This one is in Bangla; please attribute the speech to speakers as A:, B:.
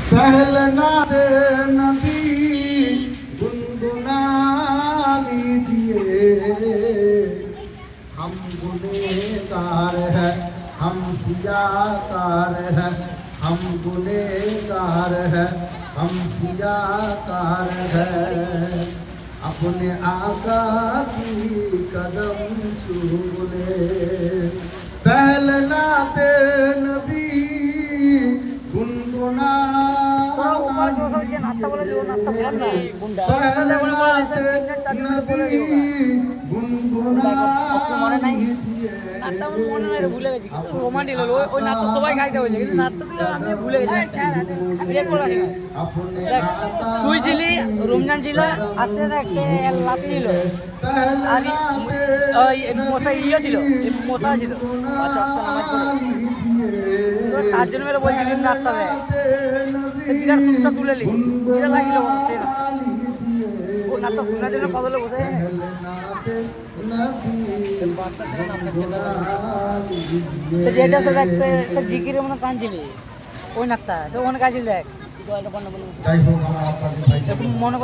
A: पहलनाद नबी गुनगुना लीजिए। हम गुनेगार है, हम सियाकार है, हम गुनेगार है, हम सियाकार है। अपने आका की कदम चूम ले। पहलनाद नबी गुनगुना
B: তুই ছিলি রমজান ছিল আসে লাতি ছিল আর মশা ইয়ে ছিল মশা ছিল চারজন মেরে বলছি কিন্তু নাটটা দেয় সে বিরাট সুপটা তুলে নি বিরাট লাগিল সে ও নাটটা শোনার জন্য কদলে বসে সে যেটা সে দেখতে সে জিকিরে মনে কাঁদছিলি ওই নাটটা সে ওখানে কাঁদছিল দেখ মনে